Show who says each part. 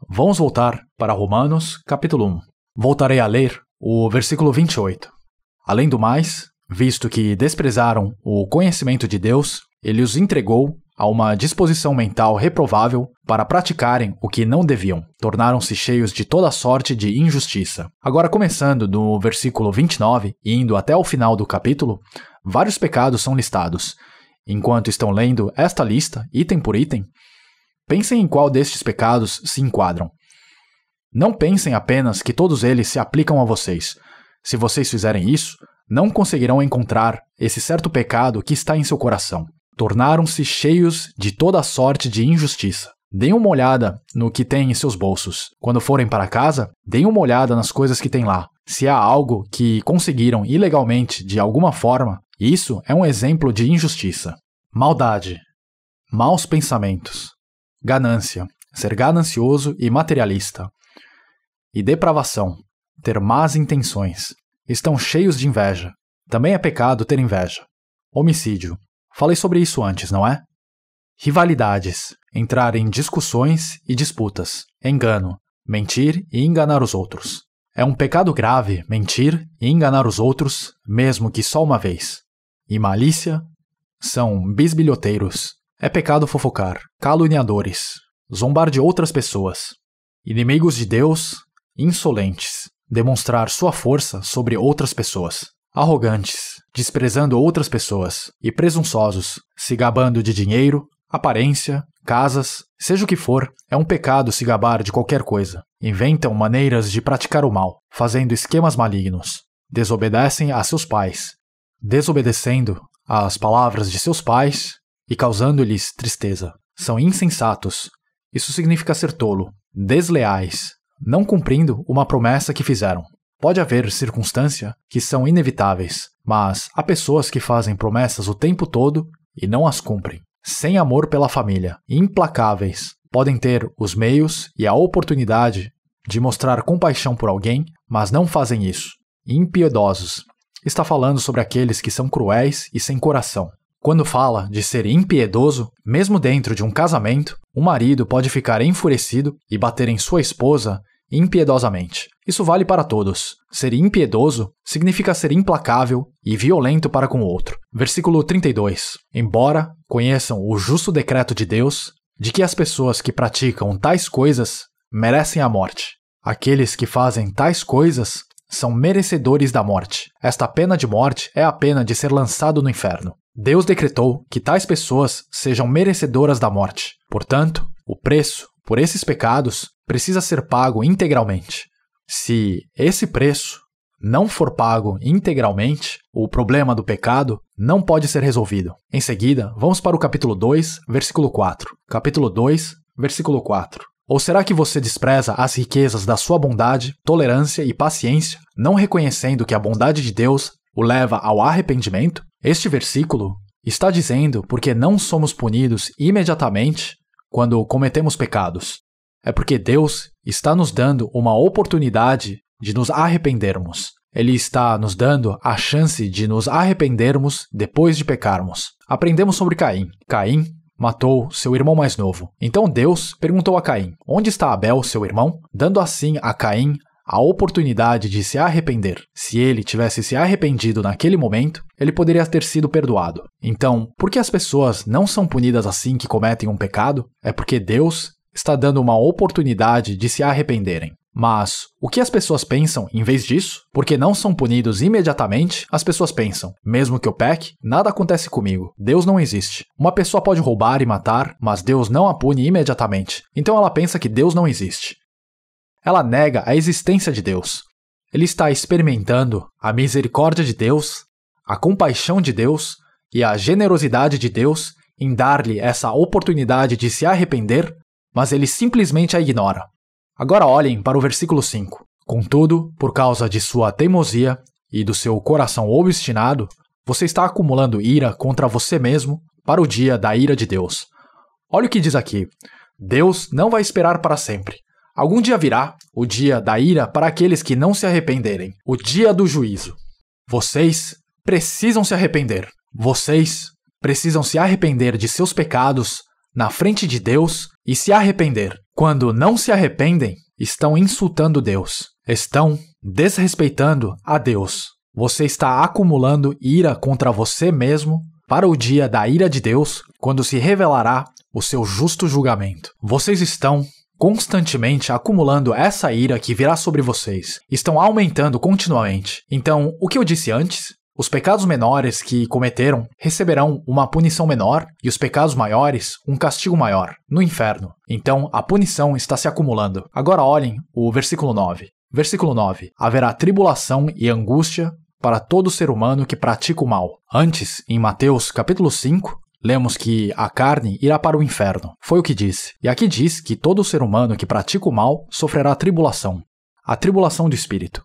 Speaker 1: Vamos voltar para Romanos, capítulo 1. Voltarei a ler o versículo 28. Além do mais, visto que desprezaram o conhecimento de Deus, ele os entregou a uma disposição mental reprovável para praticarem o que não deviam. Tornaram-se cheios de toda sorte de injustiça. Agora, começando no versículo 29 e indo até o final do capítulo, vários pecados são listados. Enquanto estão lendo esta lista, item por item, pensem em qual destes pecados se enquadram. Não pensem apenas que todos eles se aplicam a vocês. Se vocês fizerem isso, não conseguirão encontrar esse certo pecado que está em seu coração. Tornaram-se cheios de toda sorte de injustiça. Deem uma olhada no que tem em seus bolsos. Quando forem para casa, deem uma olhada nas coisas que tem lá. Se há algo que conseguiram ilegalmente de alguma forma, isso é um exemplo de injustiça. Maldade, maus pensamentos, ganância, ser ganancioso e materialista, e depravação, ter más intenções. Estão cheios de inveja. Também é pecado ter inveja. Homicídio. Falei sobre isso antes, não é? Rivalidades. Entrar em discussões e disputas. Engano. Mentir e enganar os outros. É um pecado grave mentir e enganar os outros, mesmo que só uma vez. E malícia. São bisbilhoteiros. É pecado fofocar. Caluniadores. Zombar de outras pessoas. Inimigos de Deus. Insolentes. Demonstrar sua força sobre outras pessoas. Arrogantes, desprezando outras pessoas, e presunçosos, se gabando de dinheiro, aparência, casas, seja o que for, é um pecado se gabar de qualquer coisa. Inventam maneiras de praticar o mal, fazendo esquemas malignos. Desobedecem a seus pais, desobedecendo às palavras de seus pais e causando-lhes tristeza. São insensatos, isso significa ser tolo, desleais, não cumprindo uma promessa que fizeram. Pode haver circunstâncias que são inevitáveis, mas há pessoas que fazem promessas o tempo todo e não as cumprem. Sem amor pela família, implacáveis, podem ter os meios e a oportunidade de mostrar compaixão por alguém, mas não fazem isso. Impiedosos. Está falando sobre aqueles que são cruéis e sem coração. Quando fala de ser impiedoso, mesmo dentro de um casamento, o marido pode ficar enfurecido e bater em sua esposa impiedosamente. Isso vale para todos. Ser impiedoso significa ser implacável e violento para com o outro. Versículo 32. Embora conheçam o justo decreto de Deus, de que as pessoas que praticam tais coisas merecem a morte. Aqueles que fazem tais coisas são merecedores da morte. Esta pena de morte é a pena de ser lançado no inferno. Deus decretou que tais pessoas sejam merecedoras da morte. Portanto, o preço por esses pecados precisa ser pago integralmente. Se esse preço não for pago integralmente, o problema do pecado não pode ser resolvido. Em seguida, vamos para o capítulo 2, versículo 4. Capítulo 2, versículo 4. Ou será que você despreza as riquezas da sua bondade, tolerância e paciência, não reconhecendo que a bondade de Deus o leva ao arrependimento? Este versículo está dizendo porque não somos punidos imediatamente quando cometemos pecados. É porque Deus está nos dando uma oportunidade de nos arrependermos. Ele está nos dando a chance de nos arrependermos depois de pecarmos. Aprendemos sobre Caim. Caim matou seu irmão mais novo. Então Deus perguntou a Caim: onde está Abel, seu irmão? Dando assim a Caim a oportunidade de se arrepender. Se ele tivesse se arrependido naquele momento, ele poderia ter sido perdoado. Então, por que as pessoas não são punidas assim que cometem um pecado? É porque Deus está dando uma oportunidade de se arrependerem. Mas o que as pessoas pensam em vez disso? Porque não são punidos imediatamente, as pessoas pensam: mesmo que eu peque, nada acontece comigo. Deus não existe. Uma pessoa pode roubar e matar, mas Deus não a pune imediatamente. Então ela pensa que Deus não existe. Ela nega a existência de Deus. Ele está experimentando a misericórdia de Deus, a compaixão de Deus e a generosidade de Deus em dar-lhe essa oportunidade de se arrepender, mas ele simplesmente a ignora. Agora olhem para o versículo 5. Contudo, por causa de sua teimosia e do seu coração obstinado, você está acumulando ira contra você mesmo para o dia da ira de Deus. Olha o que diz aqui. Deus não vai esperar para sempre. Algum dia virá o dia da ira para aqueles que não se arrependerem, o dia do juízo. Vocês precisam se arrepender. Vocês precisam se arrepender de seus pecados na frente de Deus e se arrepender. Quando não se arrependem, estão insultando Deus. Estão desrespeitando a Deus. Você está acumulando ira contra você mesmo para o dia da ira de Deus, quando se revelará o seu justo julgamento. Vocês estão constantemente acumulando essa ira que virá sobre vocês. Estão aumentando continuamente. Então, o que eu disse antes, os pecados menores que cometeram receberão uma punição menor e os pecados maiores um castigo maior, no inferno. Então, a punição está se acumulando. Agora olhem o versículo 9. Versículo 9. Haverá tribulação e angústia para todo ser humano que pratica o mal. Antes, em Mateus capítulo 5, lemos que a carne irá para o inferno. Foi o que disse. E aqui diz que todo ser humano que pratica o mal sofrerá tribulação. A tribulação do espírito.